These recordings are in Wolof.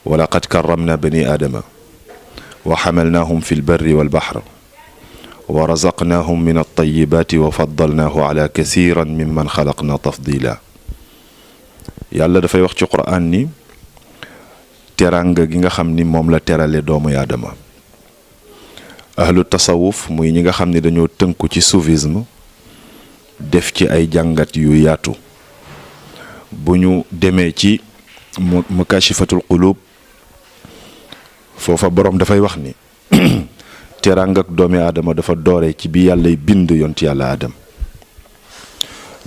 ولقد كرمنا بني آدم وحملناهم في البر والبحر ورزقناهم من الطيبات وفضلناه على كثيرا ممن خلقنا تفضيلا. يالا دا فاي wax ci Qur'an ni teranga gi nga xamni mom la terale doomu aadama. ahlu tasawuf muy ñi nga xamni dañoo teunku ci soufisme def ci ay jàngat yu yaatu buñu démé ci mukashifatul qulub fofa borom da fay wax ni teranga ak doomi aadama dafa doore ci bi yàlla bind yonti yàlla adam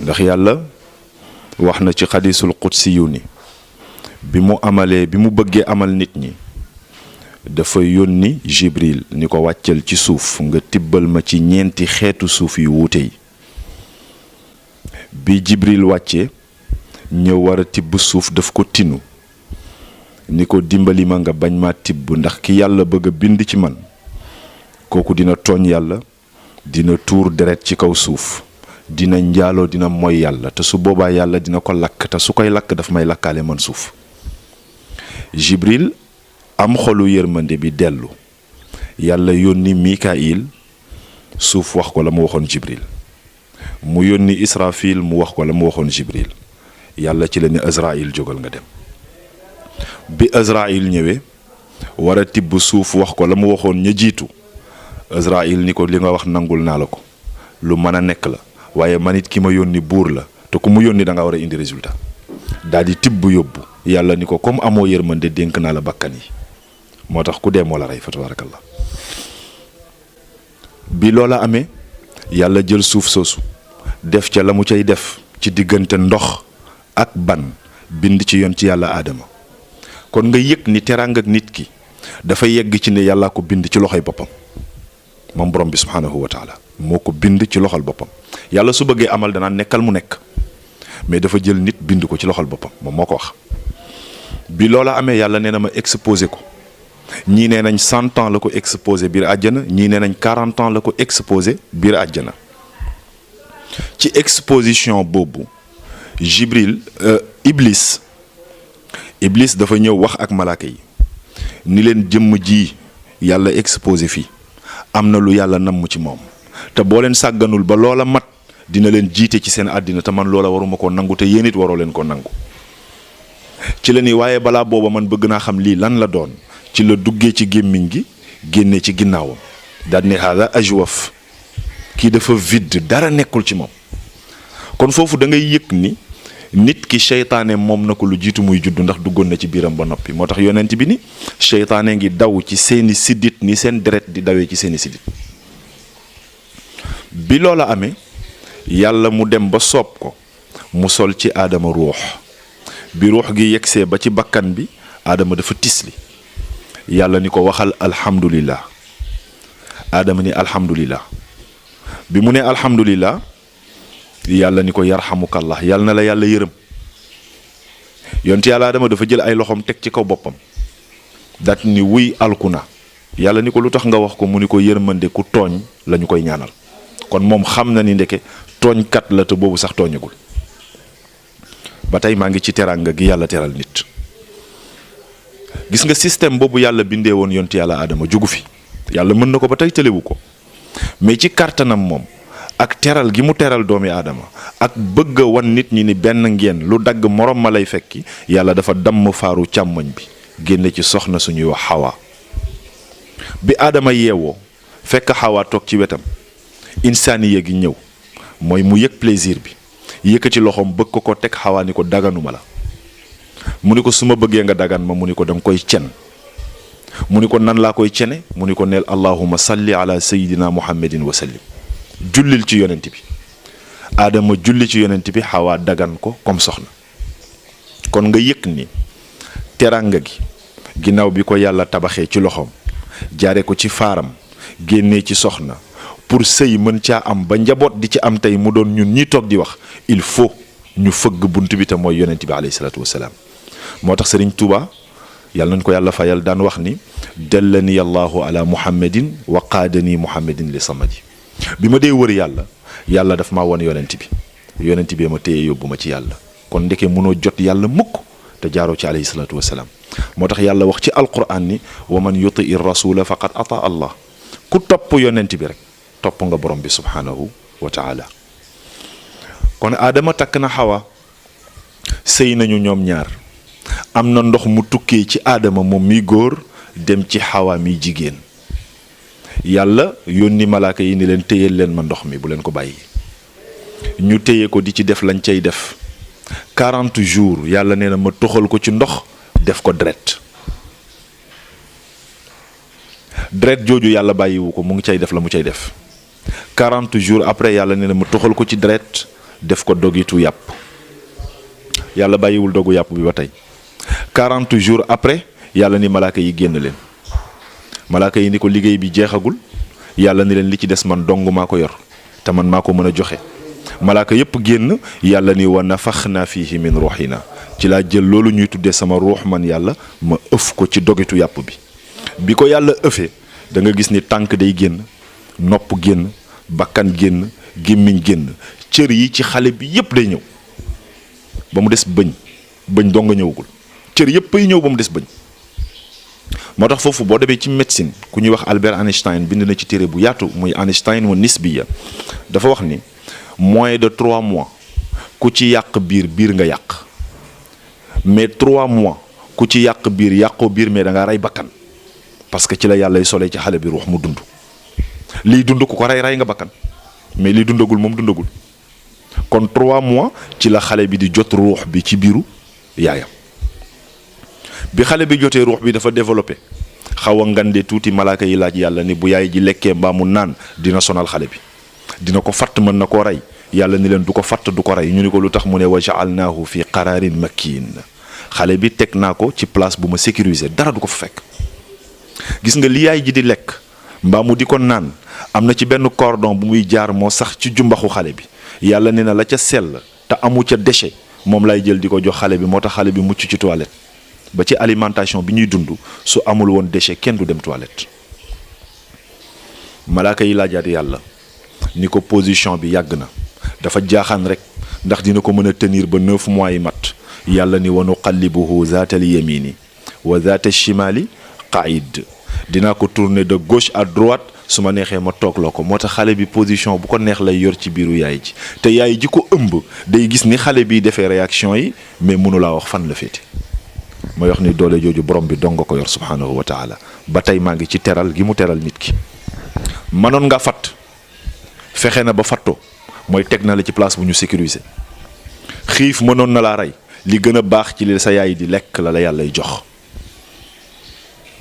ndax yàlla wax na ci xadisul qudsi yu ni bi mu bëggee amal nit ñi dafa yónni Jibril ni ko wàccal ci suuf nga tibbal ma ci ñeenti xeetu suuf yu wuute yi bi Jibril wàccee ñëw war a tibb suuf daf ko tinu ni ko dimbali ma nga bañ ma tibb ndax ki yàlla bëgg a bind ci man kooku dina tooñ yàlla dina tuur deret ci kaw suuf dina njaaloo dina moy yàlla te su boobaa yàlla dina ko lakk te su koy lakk daf may lakkaale man suuf Jibril am xolu yërmande bi dellu yàlla yónni Mikail suuf wax ko la mu waxoon Jibril mu yónni Israfil mu wax ko la mu waxoon Jibril yàlla ci la ni Azraïl jógal nga dem bi Azraïl ñëwee war a tibb suuf wax ko la mu waxoon ña jiitu Azraïl ni ko li nga wax nangul naa la ko lu mën a nekk la waaye manit ki ma yónni buur la te ku mu yónni da nga war a indi résultat daal di tibb yóbbu yàlla ni ko comme amoo yërmande dénk naa la bakkan yi moo tax ku dee moo la rey fa tabarakallah bi loola amee yàlla jël suuf soosu def ca la mu cay def ci diggante ndox ak ban bind ci yoon ci yàlla aadama kon nga yëg ni teraanga ak nit ki dafa yegg ci ne yàlla ko bind ci loxoy boppam moom borom bi subhanahu wa taala moo ko bind ci loxol boppam yàlla su bëggee amal danaa nekkal mu nekk mais dafa jël nit bind ko ci loxol boppam moom moo ko wax bi loola amee yàlla nee na ma exposé ko ñii nee nañ 100 ans la ko exposé biir àjjana ñii nee nañ 40 ans la ko exposé biir àjjana ci exposition boobu Jibril Iblis dafa ñëw wax ak malaaka yi ni leen jëmm ji yàlla exposé fii am na lu yàlla namm ci moom te boo leen sàgganul ba loola mat dina leen jiite ci seen àddina te man loola waruma ko nangu te yéen it waroo leen ko nangu ci la ni waaye balaa booba man bëgg naa xam lii lan la doon ci la duggee ci gémmiñ gi génne ci ginnaawam daal ne haada ajwaf kii dafa vide dara nekkul ci moom kon foofu da ngay yëg ni nit ki seytaane moom na ko lu jiitu muy judd ndax duggoon na ci biiram ba noppi moo tax yonent bi ni seytaane ngi daw ci seeni siddit ni seen deret di dawee ci seeni siddit bi loola amee yàlla mu dem ba soob ko mu sol ci aadama ruux bi ruux gi yegsee ba ci bakkan bi aadama dafa tisli yàlla ni ko waxal alhamdulillah aadama ni alhamdulillah bi mu ne alhamdulillah yàlla ni ko yarhamukallah yàlla na la yàlla yërëm yonti yàlla aadama dafa jël ay loxoom teg ci kaw boppam dat ni wuy alkuna yàlla ni ko lu tax nga wax ko mu ni ko yërmande ku tooñ la ñu koy ñaanal kon moom xam na ni ndeke tooñkat la te boobu sax tooñagul ba tey maa ngi ci teranga gi yàlla teral nit gis nga système boobu yàlla bindee woon yonti yàlla aadama jugu fi yàlla mën na ko ba tey tëlewu ko mais ci kartanam moom ak teral gi mu teral doomi aadama ak bëgg a wan nit ñi ni benn ngeen lu dagg morom ma lay fekki yàlla dafa damm faaru càmmoñ bi génne ci soxna suñuy wax xawa bi aadama yeewoo fekk xawa toog ci wetam insaaniya gi ñëw mooy mu yëg plaisir bi yëkkati loxoom bëgg ko teg xawa ni ko daganuma la mu ni ko su ma bëggee nga dagan ma mu ni ko danga koy cen mu ni ko nan laa koy cene mu ni ko neel allahumma salli ala sayyidina muhammadin wa sallim jullil ci yonent bi aadama julli ci yonent bi xawaa dagan ko comme soxna kon nga yëg ni teranga gi ginnaaw bi ko yàlla tabaxee ci loxoom jaare ko ci faaram génnee ci soxna pour sëy mën caa am ba njaboot di ci am tey mu doon ñun ñi toog di wax il faut ñu fëgg bunt bi te mooy yonent bi alayhi salaatu wasalaam moo tax Sëriñ Tuuba yàlla nañ ko yàlla fayal daan wax ni dallani allahu ala muhammadin wa qaadani muhammadin li samadi bi ma dee wër yàlla daf maa won yonent bi ma téye yóbbu ma ci yàlla kon ndeke mënoo jot yàlla mukk te jaaroo ci alayhi salaatu wasalaam moo tax yàlla wax ci alquran ni wa man yutii rasula faqad ata allah ku topp yonent bi rek topp nga borom bi subhanahu wa taala. kon aadama takk na xawa sëy nañu ñoom ñaar am na ndox mu tukkee ci aadama moom miy góor dem ci xawa miy jigéen yàlla yónni malaaka yi ni leen téyel leen ma ndox mi bu leen ko bàyyi. ñu téye ko di ci def lañ cay def 40 jours yàlla nee na ma toxal ko ci ndox def ko deret jooju yàlla bàyyiwu ko mu ngi cay def la mu cay def 40 jours après yàlla nee na ma toxal ko ci deret def ko dogitu yàpp yàlla bàyyiwul dogu yàpp bi ba tey 40 jours après yàlla ni malaaka yi génn leen malaaka yi ni ko liggéey bi jeexagul yàlla ni leen li ci des man dong maa ko yor te man maa ko mën a joxe malaaka yépp génn yàlla ni wa nafaxna fihi min ruuxina ci laa jël loolu ñuy tuddee sama ruux man yàlla ma ëf ko ci dogitu yàpp bi ko yàlla ëfee da nga gis ni tànk day génn nopp génn bakkan génn gémmiñ génn cër yi ci xale bi yépp day ñëw ba mu des bëñ dong nga ñëwagul cër yépp ay ñëw ba mu des bëñ. moo tax foofu boo demee ci médecine ku ñuy wax Albert Einstein bind na ci téere bu yaatu muy Einstein wa nisbiya dafa wax ni moins de 3 mois ku ci yàq biir nga yàq mais 3 mois ku ci yàq biir yàqoo biir mais da nga rey bakkan parce que ci la yàlla solee ci xale bi ruux mu dund liy dund ku ko rey nga bakkan mais liy dundagul moom dundagul kon 3 mois ci la xale bi di jot ruux bi ci biiru yaayam. bi xale bi jotee ruux bi dafa développé xaw a ngande tuuti malaaka yi laaj yàlla ni bu yaay ji lekkee mbaa mu naan dina sonal xale bi dina ko fatt mën na koo rey yàlla ni leen du ko fatt du ko rey ñu ni ko lu tax mu ne wa ja'alnaahu fi qaraarin makiin xale bi teg naa ko ci place bu ma sécuriser dara du ko fa fekk. gis nga li yaay ji di lekk mbaa mu di ko naan am na ci benn cordon bu muy jaar moo sax ci jumbaxu xale bi yàlla ne na la ca sell te amu ca déchet moom lay jël di ko jox xale bi moo tax xale bi mucc ci toilette. ba ci alimentation bi ñuy dund su amul woon déchet kenn du dem toilette. malaaka yi laajaat yàlla ni ko position bi yàgg na dafa jaaxaan rek ndax dina ko mën a tenir ba 9 mois yi mat yàlla ni wa nuqallibuhu zaatal yamini wa zaatal shimali qaid dinaa ko tourner de gauche à droite su ma neexee ma toogloo ko moo tax xale bi position bu ko neex lay yor ci biiru yaay ji te yaay ji ko ëmb day gis ni xale bi defee réaction yi mais mënu laa wax fan la féete. mooy wax ni doole jooju borom bi dong nga ko yor subhanahu wa taala ba tey maa ngi ci teral gi mu teral nit ki. mënoon nga fatt fexe na ba fattoo mooy teg na la ci place bu ñu sécuriser xiif mënoon na laa rey li gën a baax ci li sa yaay di lekk la yàllay jox.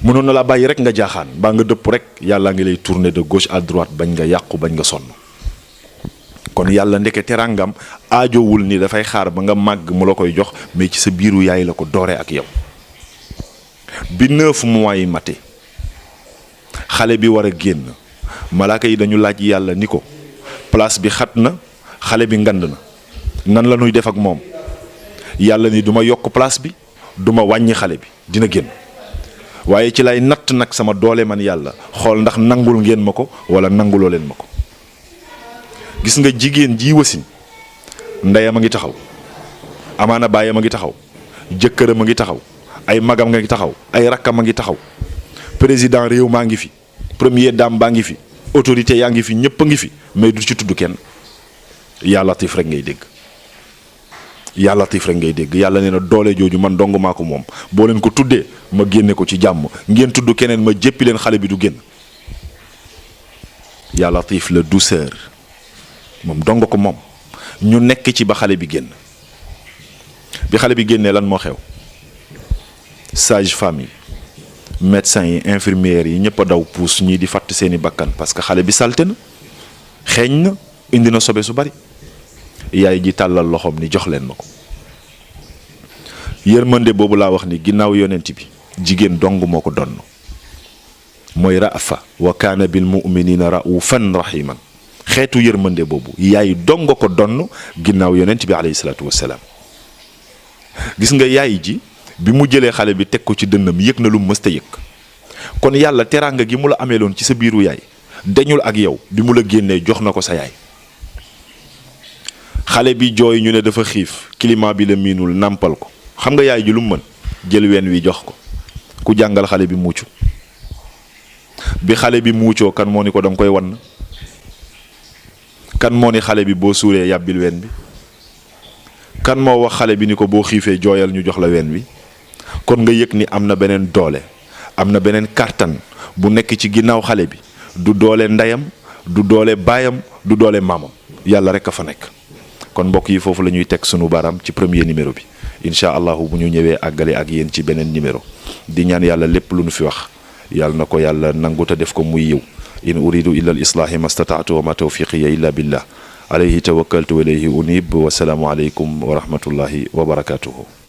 mënoon na laa bàyyi rek nga jaaxaan mbaa nga dëpp rek yàlla ngi lay tourner de gauche à droite bañ nga yàqu bañ nga sonn. kon yàlla ndeke terangam aajowul ni dafay xaar ba nga màgg mu la koy jox mais ci sa biiru yaay la ko dooree ak yow. bi 9 mois yi mate xale bi war a génn malaaka yi dañu laaj yàlla ni ko place bi xat na xale bi ngand na nan la ñuy def ak moom yàlla ni duma yokk place bi duma wàññi xale bi dina génn waaye ci lay natt nag sama doole man yàlla xool ndax nangul ngeen ma ko wala nanguloo leen ma ko. gis nga jigéen ji wasin ndeyam a ngi taxaw amaana baayam a ngi taxaw jëkkëram a ngi taxaw ay magam nga ngi taxaw ay rakkam a ngi taxaw président réew maa ngi fi première dame baa ngi fi autorité yaa ngi fi ñëpp a ngi fi mais du ci tudd kenn yaa latif rek ngay dégg yaa latif rek ngay dégg yàlla nee na doole jooju man dong maa ko moom boo leen ko tuddee ma génne ko ci jàmm ngeen tudd keneen ma jéppi leen xale bi du génn yaa latif la douceur moom dong ko moom ñu nekk ci ba xale bi génn bi xale bi génnee lan moo xew sage-femme yi médecins yi infirmières yi ñëpp a daw puus ñii di fàtt seeni bakkan parce que xale bi salte na xeeñ na indi na sobe su bari yaay ji tàllal loxoom ni jox leen ma ko yërmande boobu laa wax ni ginnaaw yonent bi jigéen dong moo ko donn mooy rafa wa kaana bil mu'minina raufan rahiman xeetu yërmande boobu yaay dong ko donn ginnaaw yonent bi alayhi salaatu wassalaam gis nga yaay ji bi mu jëlee xale bi teg ko ci dënnam yëg na lu mësta yëg kon yàlla teraanga gi mu la ameeloon ci sa biiru yaay dañul ak yow bi mu la génnee jox na ko sa yaay xale bi jooy ñu ne dafa xiif climat bi la miinul nàmpal ko xam nga yaay ji lu mu mën jël ween wi jox ko ku jàngal xale bi muucu bi xale bi muucoo kan moo ni ko danga koy wan kan moo ni xale bi boo suuree yàbbil ween bi kan moo wax xale bi ni ko boo xiifee jooyal ñu jox la ween bi kon nga yëg ni am na beneen doole am na beneen kàttan bu nekk ci ginnaaw xale bi du doole ndeyam du doole baayam du doole maamam yàlla rek a fa nekk kon mbokk yi foofu la ñuy teg sunu baaraam ci premier numéro bi incha allahu bu ñu ñëwee àggale ak yéen ci beneen numéro di ñaan yàlla lépp lu nu fi wax yàlla na ko yàlla nangu te def ko muy yiw in uridu illa al islaahi mastataatu wa ma tawfiqiya illa billah alayhi tawakkaltu wa ilayhi unib wa salaamu aleykum wa rahmatullahi wa barakatuhu